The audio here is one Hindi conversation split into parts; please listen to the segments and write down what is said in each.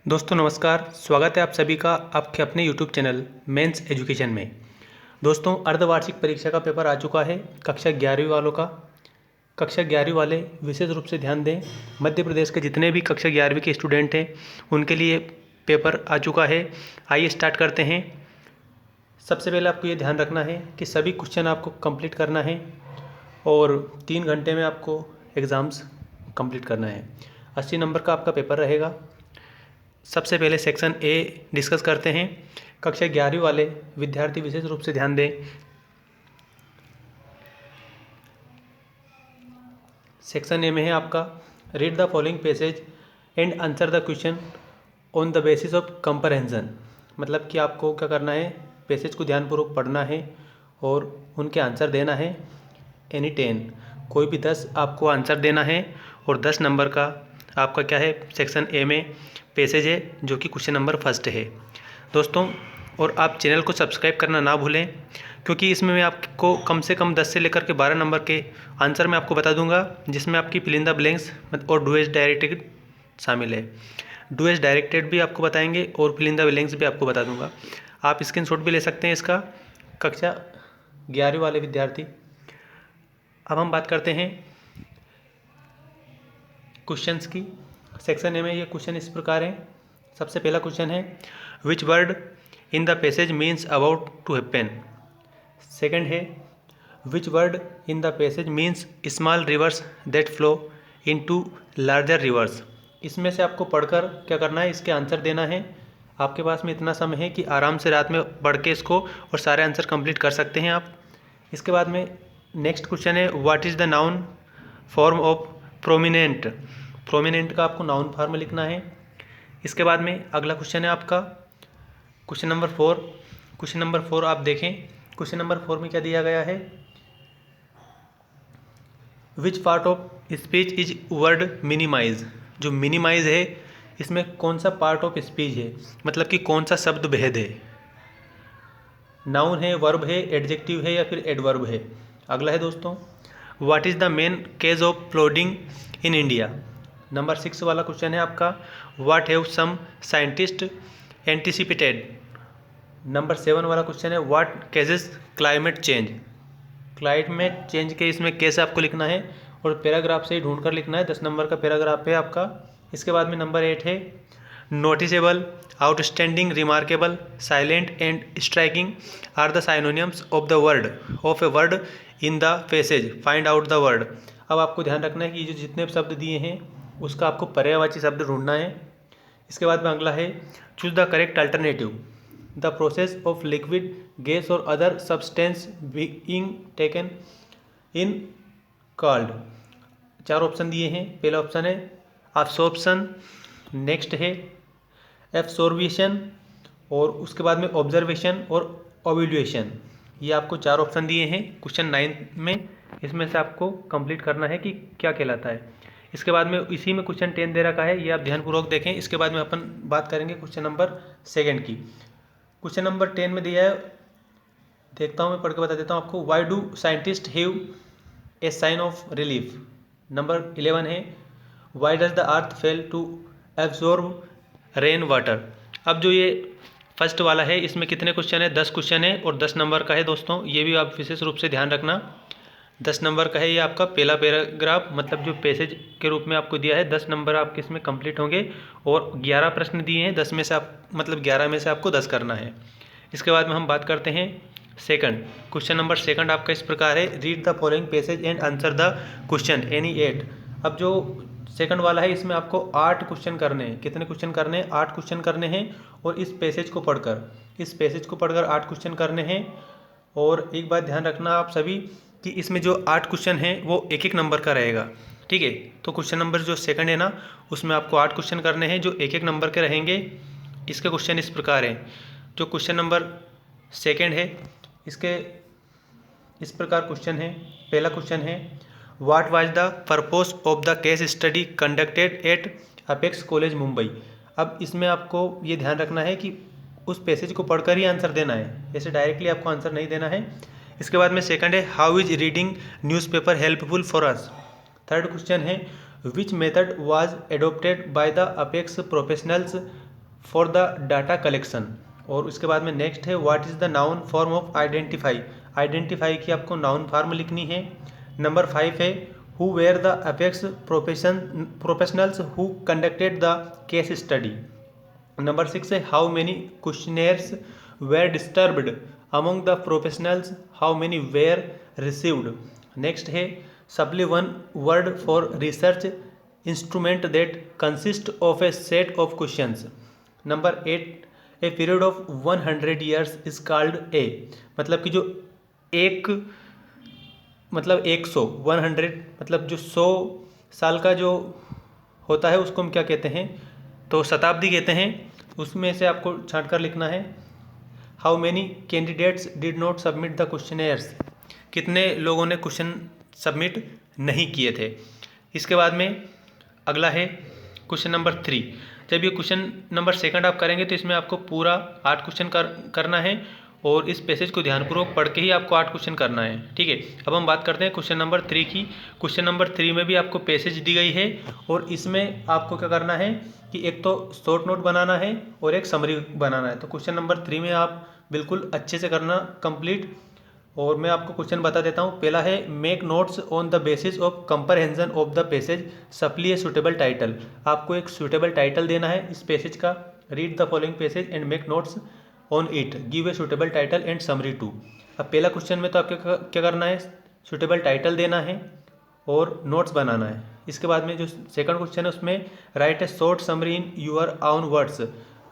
दोस्तों नमस्कार। स्वागत है आप सभी का आपके अपने YouTube चैनल मेंस एजुकेशन में। दोस्तों अर्धवार्षिक परीक्षा का पेपर आ चुका है कक्षा 11वीं वालों का। कक्षा 11वीं वाले विशेष रूप से ध्यान दें, मध्य प्रदेश के जितने भी कक्षा 11वीं के स्टूडेंट हैं उनके लिए पेपर आ चुका है। आइए स्टार्ट करते हैं। सबसे पहले आपको ये ध्यान रखना है कि सभी क्वेश्चन आपको कंप्लीट करना है और 3 घंटे में आपको एग्ज़ाम्स कंप्लीट करना है। 80 नंबर का आपका पेपर रहेगा। सबसे पहले सेक्शन ए डिस्कस करते हैं। कक्षा 11वीं वाले विद्यार्थी विशेष रूप से ध्यान दें। सेक्शन ए में है आपका read the following passage and answer the question on the basis of comparison. मतलब कि आपको क्या करना है, पैसेज को ध्यानपूर्वक पढ़ना है और उनके आंसर देना है। एनी 10 कोई भी 10 आपको आंसर देना है और 10 नंबर का आपका क्या है, सेक्शन ए में पैसेज है जो कि क्वेश्चन नंबर फर्स्ट है दोस्तों। और आप चैनल को सब्सक्राइब करना ना भूलें, क्योंकि इसमें मैं आपको कम से कम 10 से लेकर के 12 नंबर के आंसर मैं आपको बता दूंगा, जिसमें आपकी फिल इन द ब्लैंक्स और डू एज डायरेक्टेड शामिल है। डू एज डायरेक्टेड भी आपको बताएंगे और फिल इन द ब्लैंक्स भी आपको बता दूंगा। आप स्क्रीनशॉट भी ले सकते हैं इसका, कक्षा 11वीं वाले विद्यार्थी। अब हम बात करते हैं क्वेश्चंस की। सेक्शन ए में ये क्वेश्चन इस प्रकार है। सबसे पहला क्वेश्चन है which word in the passage means about to happen. Second है which word in the passage means small rivers that flow into larger rivers. इसमें से आपको पढ़कर क्या करना है, इसके आंसर देना है। आपके पास में इतना समय है कि आराम से रात में पढ़ के इसको और सारे आंसर कंप्लीट कर सकते हैं आप। इसके बाद में नेक्स्ट क्वेश्चन है what is the noun form of prominent. Prominent का आपको नाउन फॉर्म लिखना है। इसके बाद में अगला क्वेश्चन है आपका क्वेश्चन नंबर 4। क्वेश्चन नंबर 4 आप देखें। क्वेश्चन नंबर 4 में क्या दिया गया है, which part of speech is word minimize. जो मिनिमाइज है इसमें कौन सा पार्ट ऑफ स्पीच है, मतलब कि कौन सा शब्द भेद है। नाउन है, वर्ब है, एडजेक्टिव है या फिर एडवर्ब है। अगला है दोस्तों what is the main cause of flooding in India. Number 6 वाला क्वेश्चन है आपका what have some scientist anticipated. Number 7 वाला क्वेश्चन है what causes climate change. Climate change के इसमें कैसे आपको लिखना है और पैराग्राफ से ही ढूंढ कर लिखना है। 10 नंबर का पैराग्राफ है आपका। इसके बाद में नंबर 8 है noticeable, outstanding, remarkable, silent and striking are the synonyms of the word of a word in the passage, find out the word. अब आपको ध्यान रखना है कि जो जितने शब्द दिए हैं उसका आपको पर्यायवाची शब्द ढूंढना है। इसके बाद में अगला है choose the correct alternative, the process of liquid, gas और other substance being taken in called. 4 option दिए हैं। पहला ऑप्शन है अब्सॉर्प्शन, नेक्स्ट है एब्सॉर्बिशन और उसके बाद में ऑब्जर्वेशन और ओव्यूलेशन। ये आपको 4 ऑप्शन दिए हैं क्वेश्चन 9 में। इसमें से आपको कंप्लीट करना है कि क्या कहलाता है। इसके बाद में इसी में क्वेश्चन 10 दे रखा है, ये आप ध्यानपूर्वक देखें। इसके बाद में अपन बात करेंगे क्वेश्चन नंबर 2 की। क्वेश्चन नंबर 10 में दिया है, देखता हूँ मैं पढ़ के बता देता हूँ आपको। Why do scientist have a sigh of relief. Number 11 है why does the earth fail to absorb rain water. अब जो ये फर्स्ट वाला है इसमें कितने क्वेश्चन है, 10 क्वेश्चन है और 10 नंबर का है दोस्तों। ये भी आप विशेष रूप से ध्यान रखना। 10 नंबर का है ये आपका पहला पैराग्राफ, मतलब जो पैसेज के रूप में आपको दिया है। 10 नंबर आपके इसमें कंप्लीट होंगे और 11 प्रश्न दिए हैं। 10 में से आप मतलब 11 में से आपको 10 करना है। इसके बाद में हम बात करते हैं सेकंड। क्वेश्चन नंबर 2 आपका इस प्रकार है read the following passage and answer the question any 8। अब जो सेकंड वाला है इसमें आपको 8 क्वेश्चन करने हैं। कितने क्वेश्चन करने हैं, 8 क्वेश्चन करने हैं और इस पैसेज को पढ़कर 8 क्वेश्चन करने हैं। और एक बात ध्यान रखना आप सभी कि इसमें जो 8 क्वेश्चन हैं वो एक एक नंबर का रहेगा, ठीक है। तो क्वेश्चन नंबर जो सेकंड है ना उसमें आपको 8 क्वेश्चन करने हैं जो एक एक नंबर के रहेंगे। इसके क्वेश्चन इस प्रकार हैं। जो क्वेश्चन नंबर सेकंड है इसके इस प्रकार क्वेश्चन है। पहला क्वेश्चन है what was the purpose of the case study conducted at apex college Mumbai. अब इसमें आपको ये ध्यान रखना है कि उस पैसेज को पढ़कर ही आंसर देना है, ऐसे डायरेक्टली आपको आंसर नहीं देना है। इसके बाद में सेकंड है how is reading newspaper helpful for us. Third question है which method was adopted by the apex professionals for the data collection. और उसके बाद में नेक्स्ट है what is the noun form of identify. Identify की आपको नाउन फॉर्म लिखनी है। नंबर 5 है who were the apex professionals who conducted the case study. Number 6 है how many questionnaires were distributed among the professionals, how many were received. Next है supply one word for research instrument that consist of a set of questions. Number 8 a period of 100 years is called a, मतलब कि जो एक मतलब 100 मतलब जो 100 साल का जो होता है उसको हम क्या कहते हैं, तो शताब्दी कहते हैं। उसमें से आपको छांट कर लिखना है how many candidates did not submit the questionnaires, कितने लोगों ने क्वेश्चन सबमिट नहीं किए थे। इसके बाद में अगला है क्वेश्चन नंबर 3। जब ये क्वेश्चन नंबर 2 आप करेंगे तो इसमें आपको पूरा 8 क्वेश्चन करना है और इस पैसेज को ध्यानपूर्वक पढ़ के ही आपको 8 क्वेश्चन करना है, ठीक है। अब हम बात करते हैं क्वेश्चन नंबर 3 की। क्वेश्चन नंबर 3 में भी आपको पैसेज दी गई है और इसमें आपको क्या करना है कि एक तो शॉर्ट नोट बनाना है और एक समरी बनाना है। तो क्वेश्चन नंबर 3 में आप बिल्कुल अच्छे से करना कंप्लीट। और मैं आपको क्वेश्चन बता देता हूँ। पहला है make notes on the basis of comprehension of the passage, supply a suitable title. आपको एक सुटेबल टाइटल देना है इस पैसेज का। Read the following passage and make notes on it, give a suitable title and summary too. अब पहला क्वेश्चन में तो आपको क्या करना है, सुटेबल टाइटल देना है और नोट्स बनाना है। इसके बाद में जो सेकंड क्वेश्चन है उसमें write a short summary in your own words.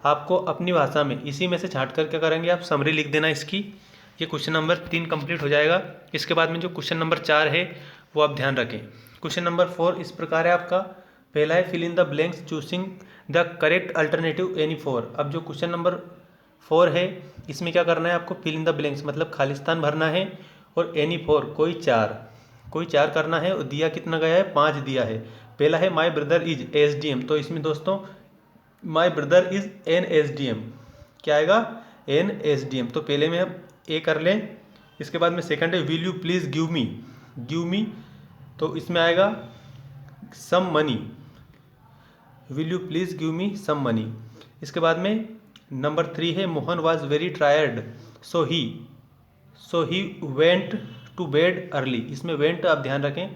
आपको अपनी भाषा में इसी में से छांट कर क्या करेंगे आप समरी लिख देना इसकी। ये क्वेश्चन नंबर 3 कंप्लीट हो जाएगा। इसके बाद में जो क्वेश्चन नंबर 4 है वो आप ध्यान रखें। क्वेश्चन नंबर 4 इस प्रकार है आपका। पहला है fill in the blanks choosing the correct alternative any 4। अब जो क्वेश्चन नंबर 4 है इसमें क्या करना है आपको, फिल इन द ब्लैंक्स मतलब खालिस्तान भरना है और एनी 4 कोई चार करना है। और दिया कितना गया है, 5 दिया है। पहला है माई ब्रदर इज SDM, तो इसमें दोस्तों my brother is an SDM, क्या आएगा एन SDM। तो पहले में हम ए कर लें। इसके बाद में सेकंड है will you please give me, तो इसमें आएगा some money, will you please give me some money. इसके बाद में नंबर 3 है Mohan was very tired so he went to bed early. इसमें वेंट आप ध्यान रखें,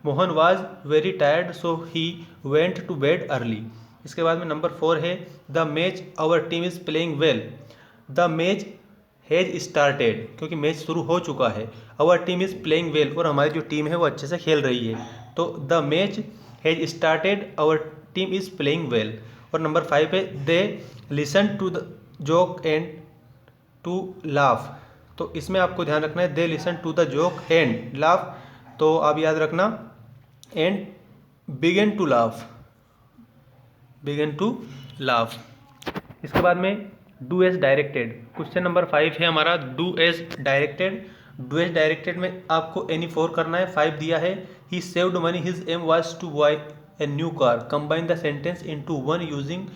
Mohan was very tired so he went to bed early. इसके बाद में नंबर 4 है the match our team is playing well, the match has started, क्योंकि मैच शुरू हो चुका है। Our team is playing well, और हमारी जो टीम है वो अच्छे से खेल रही है। तो the match has started, our team is playing well. और नंबर 5 है they listen to the joke and to laugh. तो इसमें आपको ध्यान रखना है they listen to the joke and laugh, तो आप याद रखना एंड बिगिन टू लाफ। इसके बाद में do as directed. Question number 5 है हमारा डू एज डायरेक्टेड में आपको एनी 4 करना है। 5 दिया है he saved money his aim was to buy a new car, combine the sentence into one using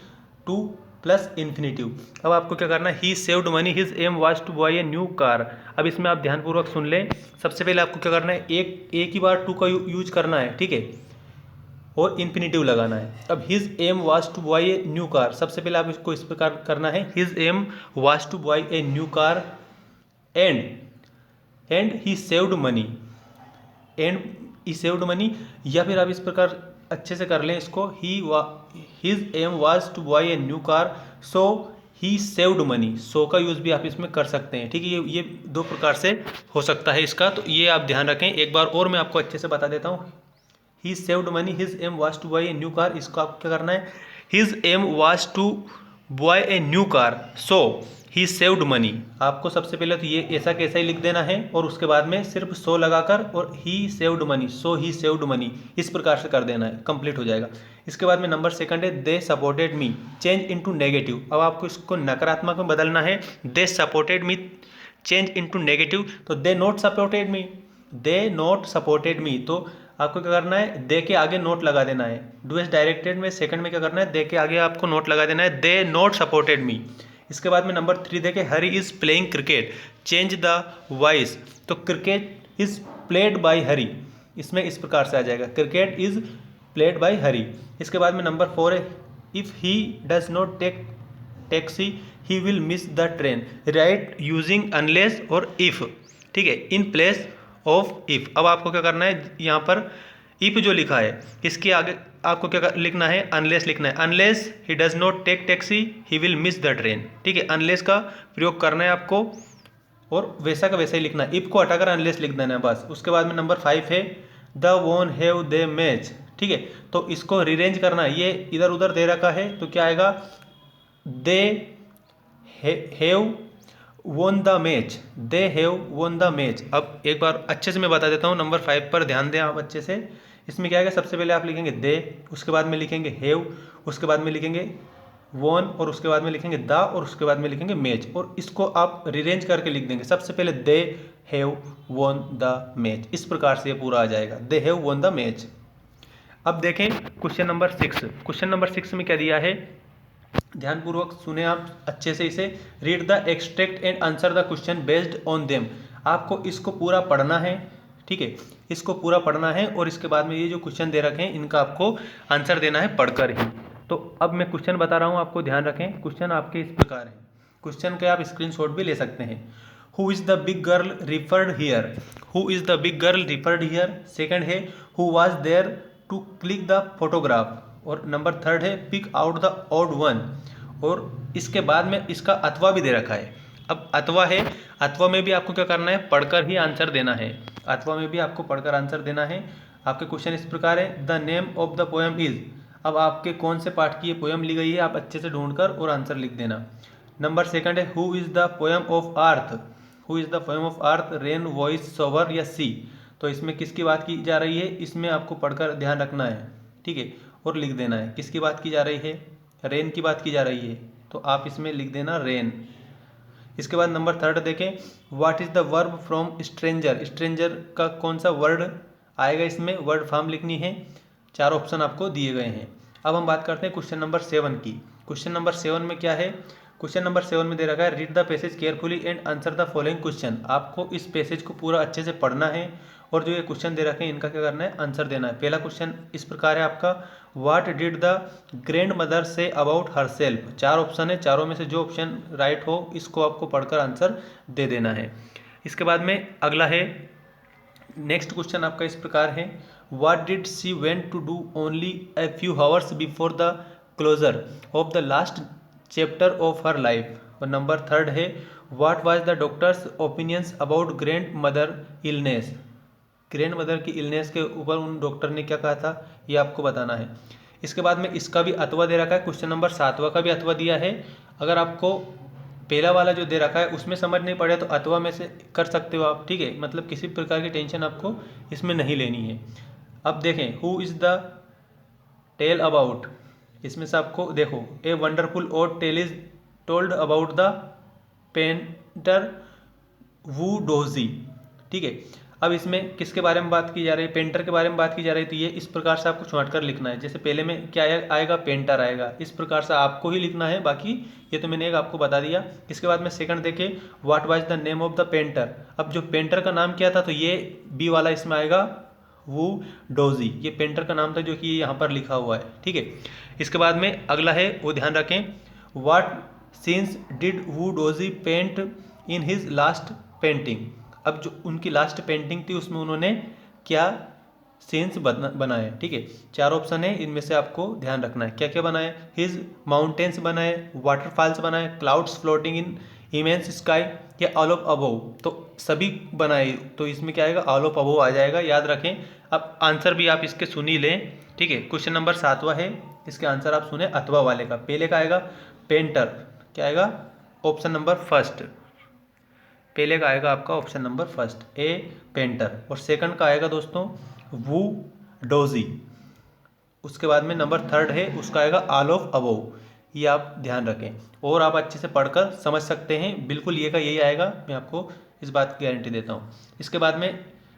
to plus infinitive. अब आपको क्या करना है, he saved money his aim was to buy a new car. अब इसमें आप ध्यानपूर्वक सुन लें। सबसे पहले आपको क्या करना है, एक ही बार टू का यूज करना है, ठीक है, और इन्फिनेटिव लगाना है। अब his aim was to buy a new car, सबसे पहले आप इसको इस प्रकार करना है his aim was to buy a new car and he saved money, या फिर आप इस प्रकार अच्छे से कर लें इसको, his aim was to buy a new car so he saved money. So का यूज़ भी आप इसमें कर सकते हैं, ठीक है। ये 2 प्रकार से हो सकता है इसका, तो ये आप ध्यान रखें। एक बार और मैं आपको अच्छे से बता देता हूँ। He saved money his aim was to buy a new car, इसको आपको क्या करना है, his aim was to buy a new car so he saved money. आपको सबसे पहले तो ये ऐसा कैसा ही लिख देना है और उसके बाद में सिर्फ सो लगाकर और ही saved money, so he saved money, इस प्रकार से कर देना है, कंप्लीट हो जाएगा। इसके बाद में नंबर 2 है they supported me change into negative. अब आपको इसको नकारात्मक में बदलना है। They supported me change into negative, तो दे नॉट सपोर्टेड मी, तो आपको क्या करना है, दे के आगे नोट लगा देना है। डू एज डायरेक्टेड में सेकंड में क्या करना है, दे के आगे आपको नोट लगा देना है, दे नॉट सपोर्टेड मी। इसके बाद में नंबर 3 देखें Hari is playing cricket change the voice, तो cricket is played by Hari, इसमें इस प्रकार से आ जाएगा, cricket is played by Hari. इसके बाद में नंबर 4 है if he does not take taxi he will miss the train. Write using unless और इफ़, ठीक है, इन प्लेस ऑफ इफ़। अब आपको क्या करना है, यहाँ पर इफ़ जो लिखा है इसके आगे आपको क्या लिखना है, अनलेस लिखना है। Unless he does not take taxi he will miss the train, ठीक है, अनलेस का प्रयोग करना है आपको और वैसा का वैसा ही लिखना है, इफ़ को हटाकर अनलेस लिख देना है बस। उसके बाद में नंबर 5 है द वोन हैव दे मैच, ठीक है, तो इसको रिरेंज करना है, ये इधर उधर दे रखा है तो क्या आएगा, they have won the match, they have won the match. अब एक बार अच्छे से मैं बता देता हूँ, नंबर 5 पर ध्यान दें आप अच्छे से। इसमें क्या आएगा, सबसे पहले आप लिखेंगे दे, उसके बाद में लिखेंगे हैव, उसके बाद में लिखेंगे वोन और उसके बाद में लिखेंगे द और उसके बाद में लिखेंगे मैच, और इसको आप रिरेंज करके लिख देंगे। सबसे पहले they have won the match, इस प्रकार से ये पूरा आ जाएगा, they have won the match. अब देखें क्वेश्चन नंबर 6। क्वेश्चन नंबर 6 में क्या दिया है, ध्यानपूर्वक सुने आप अच्छे से इसे। Read the extract and answer the question based on them. आपको इसको पूरा पढ़ना है, ठीक है, इसको पूरा पढ़ना है और इसके बाद में ये जो क्वेश्चन दे रखे हैं इनका आपको आंसर देना है पढ़कर ही। तो अब मैं क्वेश्चन बता रहा हूँ, आपको ध्यान रखें। क्वेश्चन आपके इस प्रकार है, क्वेश्चन के आप स्क्रीनशॉट भी ले सकते हैं। Who is the big girl referred here, who is the big girl referred here. Second है who was there to click the photograph, और नंबर 3 है pick out the odd one, और इसके बाद में इसका अथवा भी दे रखा है। अब अथवा है, अथवा में भी आपको क्या करना है, पढ़कर ही आंसर देना है, अथवा में भी आपको पढ़कर आंसर देना है। आपके क्वेश्चन इस प्रकार है, the name of the poem is. अब आपके कौन से पार्ट की ये पोएम ली गई है आप अच्छे से ढूंढकर और आंसर लिख देना। नंबर 2 है who is the poem of earth, who is the poem of earth, rain, voice, सोवर या सी। तो इसमें किसकी बात की जा रही है, इसमें आपको पढ़कर ध्यान रखना है, ठीक है, और लिख देना है किसकी बात की जा रही है, रेन की बात की जा रही है, तो आप इसमें लिख देना रेन। इसके बाद नंबर 3 देखें, what is the verb from stranger. Stranger का कौन सा वर्ड आएगा, इसमें वर्ड फॉर्म लिखनी है। 4 ऑप्शन आपको दिए गए हैं। अब हम बात करते हैं क्वेश्चन नंबर 7 की। क्वेश्चन नंबर 7 में क्या है, क्वेश्चन नंबर 7 में दे रखा है read the passage carefully and answer the following question. आपको इस पैसेज को पूरा अच्छे से पढ़ना है और जो ये क्वेश्चन दे रखे हैं इनका क्या करना है, आंसर देना है। पहला क्वेश्चन इस प्रकार है आपका, what did the grand mother say about her self. 4 option है, चारों में से जो ऑप्शन राइट हो इसको आपको पढ़कर आंसर दे देना है। इसके बाद में अगला है, नेक्स्ट क्वेश्चन आपका इस प्रकार है, what did she went to do only a few hours before the closure of the last chapter of her life. और नंबर 3 है, what was the doctor's opinions about grandmother illness. Grandmother की इलनेस के ऊपर उन डॉक्टर ने क्या कहा था, ये आपको बताना है। इसके बाद में इसका भी अथवा दे रखा है, क्वेश्चन नंबर 7वां का भी अथवा दिया है। अगर आपको पहला वाला जो दे रखा है उसमें समझ नहीं पड़े तो अथवा में से कर सकते हो आप, ठीक है, मतलब किसी प्रकार की टेंशन आपको इसमें नहीं लेनी है। अब देखें, who is the tale about, इसमें से आपको देखो, a wonderful old tale is told about the painter Wu Daozi, ठीक है। अब इसमें किसके बारे में बात की जा रही है, पेंटर के बारे में बात की जा रही है, तो ये इस प्रकार से आपको छांट कर लिखना है। जैसे पहले में क्या आएगा, पेंटर आएगा, इस प्रकार से आपको ही लिखना है, बाकी ये तो मैंने एक आपको बता दिया। इसके बाद में सेकंड देखें, what was the name of the painter. अब जो पेंटर का नाम क्या था, तो ये बी वाला इसमें आएगा, वू डोजी, ये पेंटर का नाम था जो कि यहाँ पर लिखा हुआ है, ठीक है। इसके बाद में अगला है, वो ध्यान रखें, what scenes did Wu Daozi paint in his last painting. अब जो उनकी लास्ट पेंटिंग थी उसमें उन्होंने क्या सीन्स बनाए, ठीक है। 4 ऑप्शन है, इनमें से आपको ध्यान रखना है क्या क्या बनाए, हिज माउंटेन्स बनाए, वाटरफॉल्स बनाए, clouds floating in immense sky, या ऑल ऑफ अबोव। तो सभी बनाए, तो इसमें क्या आएगा, ऑल ऑफ अबोव आ जाएगा, याद रखें। अब आंसर भी आप इसके सुन ही लें, ठीक है। क्वेश्चन नंबर 7वां है, इसके आंसर आप सुने अथवा वाले का। पहले का आएगा पेंटर, क्या आएगा, ऑप्शन नंबर फर्स्ट, पहले का आएगा आपका ऑप्शन नंबर फर्स्ट, ए पेंटर। और सेकंड का आएगा दोस्तों वू डोजी। उसके बाद में नंबर 3 है, उसका आएगा ऑल ऑफ अबोव। ये आप ध्यान रखें और आप अच्छे से पढ़कर समझ सकते हैं, बिल्कुल ये का यही आएगा, मैं आपको इस बात की गारंटी देता हूँ। इसके बाद में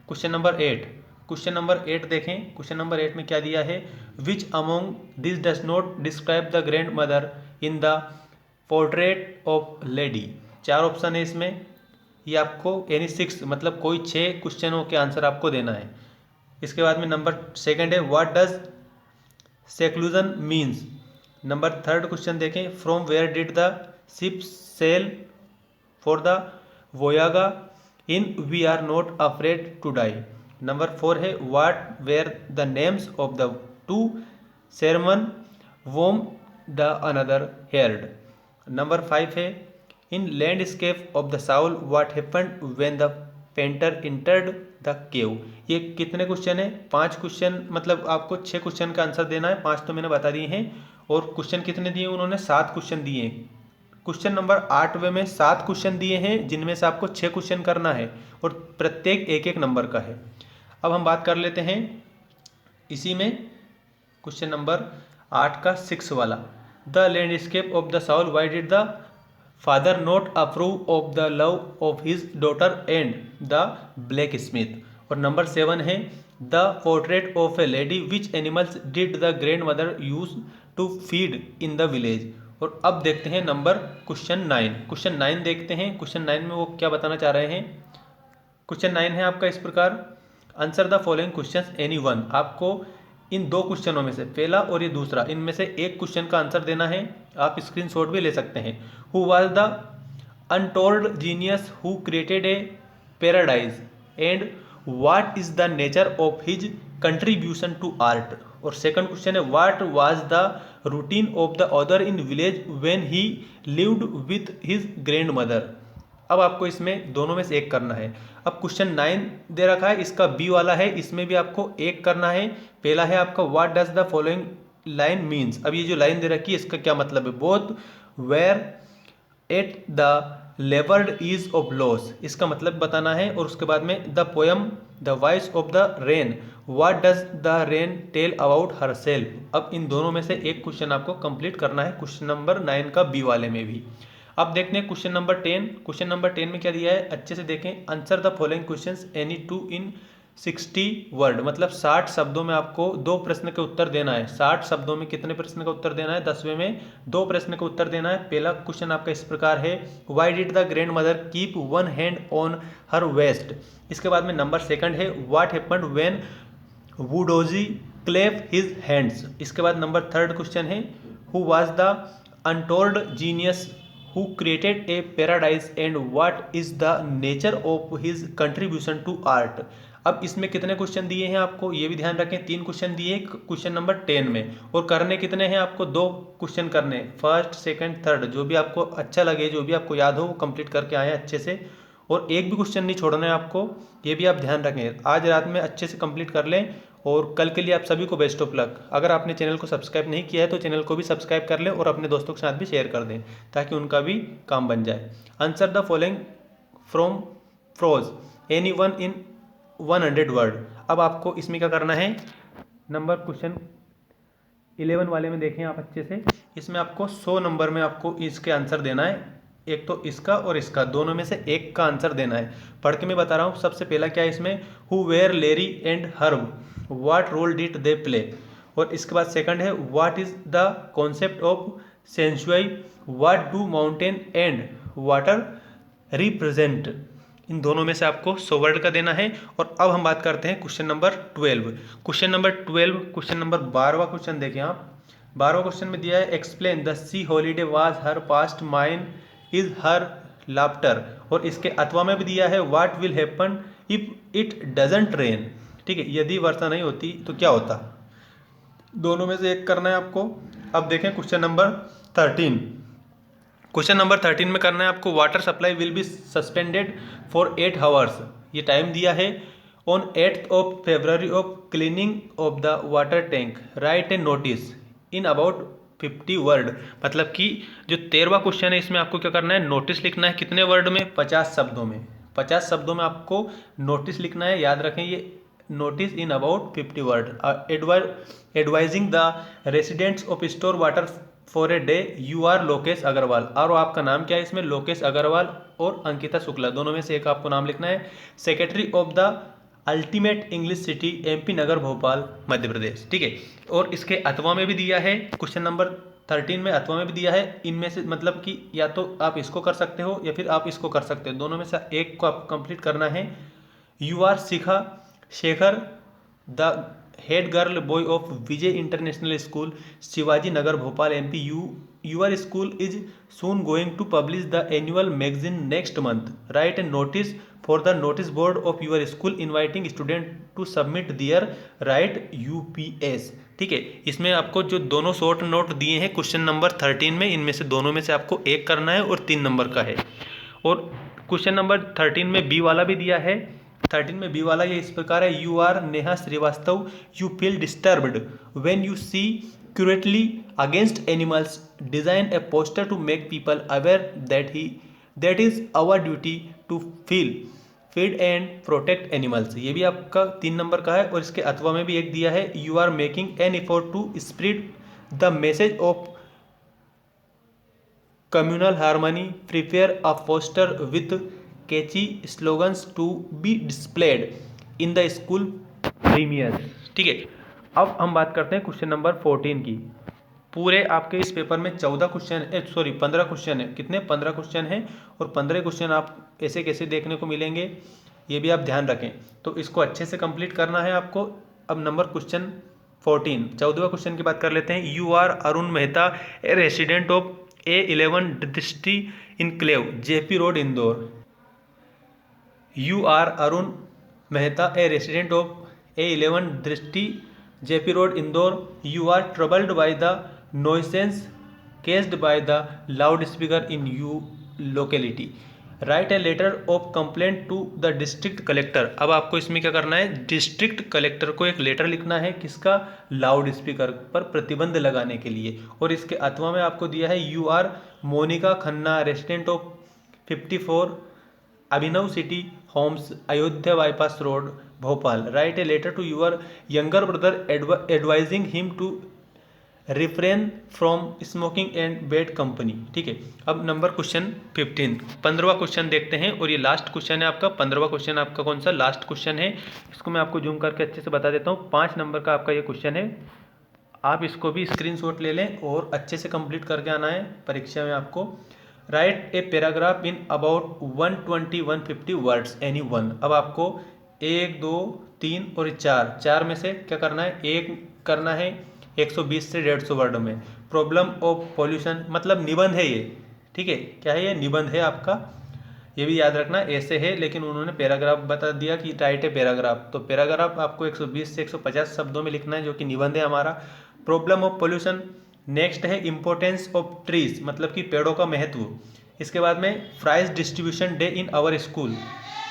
क्वेश्चन नंबर 8, क्वेश्चन नंबर 8 देखें। क्वेश्चन नंबर 8 में क्या दिया है, which among this does not describe the grand mother in the portrait of lady. 4 option है इसमें, ये आपको यानी 6 मतलब कोई 6 क्वेश्चनों के आंसर आपको देना है। इसके बाद में नंबर 2 है, what does seclusion means. Number third question देखें, from where did the ship sail for the voyage in we are not afraid to die. Number four है, what were the names of the two Sherman whom the another haired. Number five है, in landscape of the soul what happened when the painter entered the cave. ये कितने क्वेश्चन है? 5 क्वेश्चन, मतलब आपको 6 क्वेश्चन का आंसर देना है। 5 तो मैंने बता दिए हैं। और क्वेश्चन कितने दिए उन्होंने? 7 क्वेश्चन दिए हैं। क्वेश्चन नंबर 8वें में 7 क्वेश्चन दिए हैं, जिनमें से आपको 6 क्वेश्चन करना है और प्रत्येक एक एक नंबर का है। अब हम बात कर लेते हैं इसी में क्वेश्चन नंबर 8 का 6 वाला, the landscape of the soul why did the father not approve of the love of his daughter and the blacksmith. और नंबर 7 है, the portrait of a lady which animals did the grandmother use to feed in the village. और अब देखते हैं नंबर क्वेश्चन 9। क्वेश्चन 9 देखते हैं। क्वेश्चन 9 में वो क्या बताना चाह रहे हैं। क्वेश्चन 9 है आपका इस प्रकार, answer the following questions any one. आपको इन 2 क्वेश्चनों में से, पहला और ये दूसरा, इनमें से एक क्वेश्चन का आंसर देना है। आप स्क्रीनशॉट भी ले सकते हैं। Who was the untold genius who created a paradise and what is the nature of his contribution to art. और सेकंड क्वेश्चन है, what was the routine of the author in village when he lived with his grandmother. अब आपको इसमें दोनों में से एक करना है। अब क्वेश्चन 9 दे रखा है, इसका बी वाला है, इसमें भी आपको एक करना है। पहला है आपका, what does the following line means. अब ये जो लाइन दे रखी है इसका क्या मतलब है? Both were at the levered is of loss, इसका मतलब बताना है। और उसके बाद में the poem the voice of the rain, what does the rain tell about herself. अब इन दोनों में से एक क्वेश्चन आपको कंप्लीट करना है, क्वेश्चन नंबर 9 का बी वाले में भी। अब देखते हैं क्वेश्चन नंबर 10। क्वेश्चन नंबर 10 में क्या दिया है, अच्छे से देखें। Answer the following questions any two in 60 word, मतलब 60 शब्दों में आपको 2 प्रश्न के उत्तर देना है। 60 शब्दों में कितने प्रश्न का उत्तर देना है? 10वें में 2 प्रश्न का उत्तर देना है। पहला क्वेश्चन आपका इस प्रकार है, why did the grandmother keep one hand on her waist. इसके बाद में नंबर सेकंड है, what happened when Wu Daozi clapped his hands. इसके बाद नंबर थर्ड क्वेश्चन है, who was the untold genius who created a paradise and what is the nature of his contribution to art। अब इसमें कितने क्वेश्चन दिए हैं आपको, ये भी ध्यान रखें। 3 क्वेश्चन दिए क्वेश्चन नंबर 10 में, और करने कितने हैं आपको? 2 क्वेश्चन करने, फर्स्ट सेकंड थर्ड, जो भी आपको अच्छा लगे, जो भी आपको याद हो वो कंप्लीट करके आए अच्छे से। और एक भी क्वेश्चन नहीं छोड़ना है आपको, ये भी आप ध्यान रखें। आज रात में अच्छे से कंप्लीट कर लें, और कल के लिए आप सभी को बेस्ट ऑफ लक। अगर आपने चैनल को सब्सक्राइब नहीं किया है तो चैनल को भी सब्सक्राइब कर लें और अपने दोस्तों के साथ भी शेयर कर दें, ताकि उनका भी काम बन जाए। Answer the following from prose any one in 100 word. अब आपको इसमें क्या करना है, नंबर क्वेश्चन 11 वाले में देखें आप अच्छे से। इसमें आपको 100 नंबर में आपको इसके आंसर देना है। एक तो इसका और इसका, दोनों में से एक का आंसर देना है। पढ़ के मैं बता रहा हूँ। सबसे पहला क्या है इसमें, who were Larry and Herb, what role did they play. और इसके बाद सेकंड है, what is the concept of shanshui, what do mountain and water represent. इन दोनों में से आपको 100 वर्ड का देना है। और अब हम बात करते हैं question number 12। Question number 12, question number 12वां क्वेश्चन देखें आप। 12वां क्वेश्चन में दिया है, explain the sea holiday was her past mine is her laughter. और इसके अथवा में भी दिया है, what will happen if it doesn't rain. ठीक है, यदि वर्षा नहीं होती तो क्या होता। दोनों में से एक करना है आपको। अब देखें क्वेश्चन नंबर 13। क्वेश्चन नंबर 13 में करना है आपको, water supply will be suspended for 8 hours. ये टाइम दिया है। On 8th of February of cleaning of the water tank, right A notice in about 50 word. मतलब कि जो 13वां क्वेश्चन है इसमें आपको क्या करना है, नोटिस लिखना है। कितने वर्ड में? 50 शब्दों में। 50 शब्दों में आपको नोटिस लिखना है। याद रखें, ये notice in about 50 word. Advising the residents of store water for a day, you are Lokesh Agarwal. और आपका नाम क्या है इसमें? लोकेश अग्रवाल और अंकिता शुक्ला, दोनों में से एक आपको नाम लिखना है। Secretary of the ultimate English city, MP नगर, भोपाल, मध्य प्रदेश। ठीक है, और इसके अथवा में भी दिया है। क्वेश्चन नंबर 13 में अथवा में भी दिया है। इनमें से मतलब कि या तो आप इसको कर सकते हो या फिर आप इसको कर सकते हो। दोनों में से एक को आपको कंप्लीट करना है। You are Shikha Shekhar the head girl boy of Vijay international school, Shivaji Nagar, Bhopal, MP. Your school is soon going to publish the annual magazine next month. Write a notice for the notice board of your school inviting student to submit their right UPS. ठीक है, इसमें आपको जो दोनों शॉर्ट नोट दिए हैं क्वेश्चन नंबर 13 में, इनमें से दोनों में से आपको एक करना है और 3 नंबर का है। और क्वेश्चन नंबर 13 में बी वाला भी दिया है। 13 में बी वाला ये इस प्रकार है, you are Neha Srivastava, you feel disturbed when you see cruelty against animals, design a poster to make people aware that is our duty to feed and protect animals। ये भी आपका 3 नंबर का है। और इसके अथवा में भी एक दिया है, you are making an effort to spread the message of communal harmony, prepare a poster with catchy slogans to be displayed in the school premiere। ठीक है, अब हम बात करते हैं क्वेश्चन नंबर 14 की। पूरे आपके इस पेपर में 15 क्वेश्चन है। कितने? 15 क्वेश्चन हैं और 15 क्वेश्चन आप ऐसे कैसे देखने को मिलेंगे ये भी आप ध्यान रखें। तो इसको अच्छे से कंप्लीट करना है आपको। अब नंबर क्वेश्चन 14 14वां क्वेश्चन की बात कर लेते हैं। You are Arun Mehta, a resident of A11 district enclave, JP road, Indore. You are Arun Mehta, a resident of A11 district JP road, Indore. You are troubled by the nuisance caused by the loudspeaker in your locality. Write a letter of complaint to the district collector. अब आपको इसमें क्या करना है, डिस्ट्रिक्ट कलेक्टर को एक लेटर लिखना है। किसका? लाउड स्पीकर पर प्रतिबंध लगाने के लिए। और इसके अथवा में आपको दिया है, you are Monika Khanna, resident of 54 Abhinav city homes, Ayodhya bypass road, Bhopal. Write a letter to your younger brother advising him to refrain from smoking and bad company. ठीक है, अब नंबर क्वेश्चन 15वां क्वेश्चन देखते हैं। और ये लास्ट क्वेश्चन है आपका। 15वां क्वेश्चन आपका कौन सा? लास्ट क्वेश्चन है। इसको मैं आपको जूम करके अच्छे से बता देता हूँ। 5 नंबर का आपका ये क्वेश्चन है। आप इसको भी स्क्रीनशॉट ले लें और अच्छे से कंप्लीट करके आना है परीक्षा में आपको। Right a paragraph in about 120-150 words any one. अब आपको 1, 2, 3 और 4 में से क्या करना है? एक करना है 120 से 150 वर्ड में। प्रॉब्लम ऑफ पॉल्यूशन मतलब निबंध है ये। ठीक है, क्या है ये? निबंध है आपका। ये भी याद रखना, ऐसे है लेकिन उन्होंने पैराग्राफ बता दिया कि राइट है पैराग्राफ। तो पैराग्राफ आपको 120 से 150 शब्दों में लिखना है, जो कि निबंध है हमारा। Problem of pollution. नेक्स्ट है इम्पोर्टेंस ऑफ ट्रीज मतलब कि पेड़ों का महत्व। इसके बाद में prize distribution day in our school.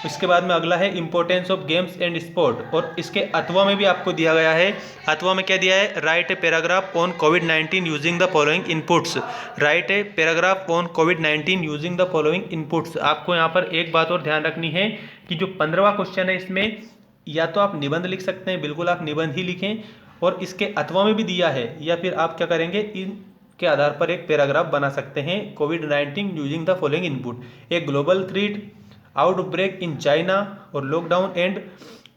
इसके बाद में अगला है importance of games and sport. और इसके अथवा में भी आपको दिया गया है। अथवा में क्या दिया है? Right a paragraph on covid using the following inputs. Right a paragraph on covid using the following inputs. आपको यहाँ पर एक बात और ध्यान रखनी है कि जो 15वां क्वेश्चन है इसमें या तो आप निबंध लिख सकते हैं, बिल्कुल आप निबंध ही लिखें, और इसके अथवा में भी दिया है, या फिर आप क्या करेंगे, इनके आधार पर एक पैराग्राफ बना सकते हैं। कोविड-19 using the following input, a global threat, outbreak in China, और लॉकडाउन एंड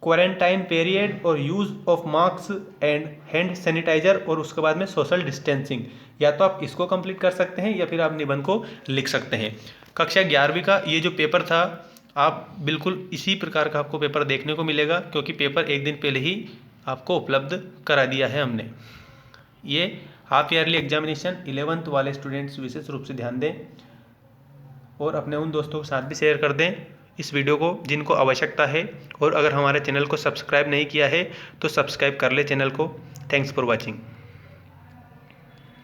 क्वारंटाइन पीरियड, और use of mask and hand sanitiser, और उसके बाद में सोशल डिस्टेंसिंग। या तो आप इसको कंप्लीट कर सकते हैं या फिर आप निबंध को लिख सकते हैं। कक्षा 11वीं का ये जो पेपर था, आप बिल्कुल इसी प्रकार का आपको पेपर देखने को मिलेगा, क्योंकि पेपर एक दिन पहले ही आपको उपलब्ध करा दिया है हमने। ये हाफ ईयरली एग्जामिनेशन 11th वाले स्टूडेंट्स विशेष रूप से ध्यान दें और अपने उन दोस्तों के साथ भी शेयर कर दें इस वीडियो को जिनको आवश्यकता है। और अगर हमारे चैनल को सब्सक्राइब नहीं किया है तो सब्सक्राइब कर ले चैनल को। Thanks for watching.